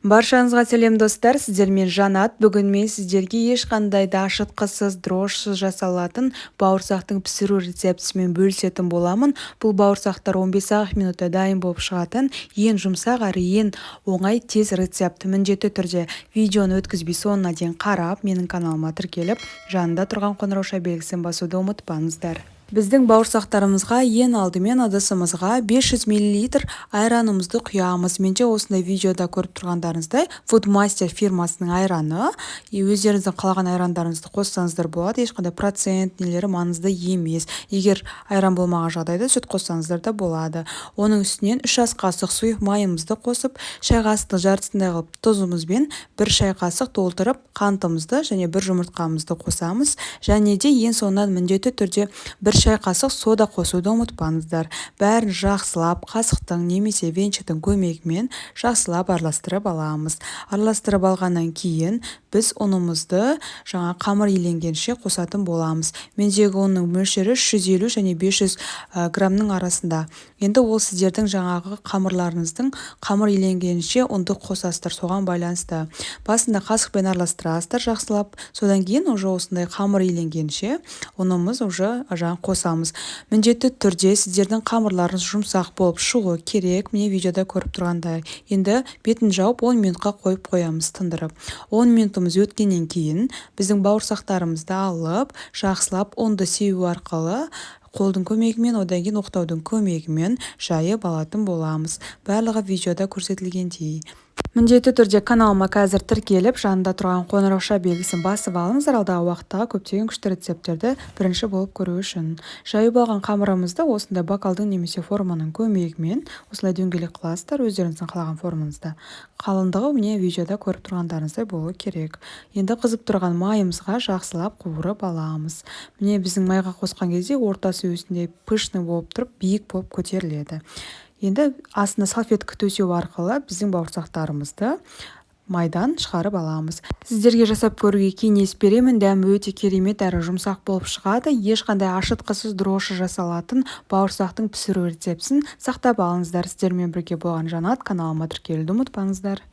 Баршаңызға сәлем достар, сіздермен Жанат. Бүгін мен сіздерге ешқандай да ашытқысыз, дрожжсыз жасалатын бауырсақтың пісіру рецептісімен бөлісетін боламын. Бұл бауырсақтар 15 минутта дайын болып шығатын ең жұмсақ әрі ең оңай тез рецепт. Міндетті түрде видеоны өткізбей соңына дейін қарап, менің каналыма тіркеліп, жанында тұрған қоңырау белгісін басуды ұмытпаңыздар. Біздің бауырсақтарымызға ең алдымен ыдысымызға 500 мл айранымызды құямыз. Менде осындай видеода көріп тұрғандарыңыздай Foodmaster фирмасының айраны. Өздеріңіздің қалаған айрандарыңызды қоссаңыздар болады. Ешқандай процент нелері маңызды емес. Егер айран болмаған жағдайда сүт қоссаңыздар да болады. Оның үстінен 3 ас қасық сұйық майымызды қосып, шай қасықтың жартысындай қылып тұзымызбен 1 шай қасық толтырып, қантымызды және 1 жұмыртқамызды қосамыз. Және де ең соңынан міндетті түрде 1 шай қасық сода қосуды ұмытпаңыздар. Бәрін жақсылап қасықтың немесе венчиктің көмегімен жақсылап араластырып аламыз. Араластырып алғаннан кейін біз ұнымызды қамыр иленгенше қосатын боламыз. Мендегі ұнның мөлшері 150 және 500 грамның арасында. Енді ол сіздердің қамырларыңыздың қамыр иленгенше ұнды қосасыздар, соған байланысты. Басында қасықпен араластырасыздар жақсылап, содан кейін осындай қамыр иленгенше ұнымыз қосамыз. Міндетті түрде сіздердің қамырларыңыз жұмсақ болып шығуы керек. Міне видеода көріп тұрғандай. Енді бетін жауып 10 минутқа қойып қоямыз тындырып. 10 минутымыз өткеннен кейін біздің бауырсақтарымызды алып, жақсылап ұнды сеу арқылы қолдың көмегімен, одан кейін оқтаудың көмегімен жайып алатын боламыз. Барлығы видеода көрсетілгендей. Міндетті түрде каналыма қазір тіркеліп, жанында тұрған қоңырау белгісін басып алыңыздар, алдағы уақыттағы көптеген күшті рецепттерді бірінші болып көру үшін. Жайып алған қамырымызды осындай бокалдың немесе форманың көмегімен осылай дөңгелек қыласыздар, өздеріңіздің қалаған формаңызда. Қалыңдығы міне видеода көріп тұрғандарыңыздай болуы керек. Енді қызып тұрған майымызға жақсылап қуырып аламыз. Міне біздің майға қосқан кезде ортасы өсінде пышный болып тұрып, биік болып көтеріледі. Енді астына салфетка төсеу арқылы біздің бауырсақтарымызды майдан шығарып аламыз. Сіздерге жасап көруге кеңес беремін. Дәмі өте керемет әрі жұмсақ болып шығады. Ешқандай ашытқысыз, дрожжсыз жасалатын бауырсақтың пісіру рецептісін сақтап алыңыздар. Сіздермен бірге болған Жанат. Каналыма тіркелуді ұмытпаңыздар.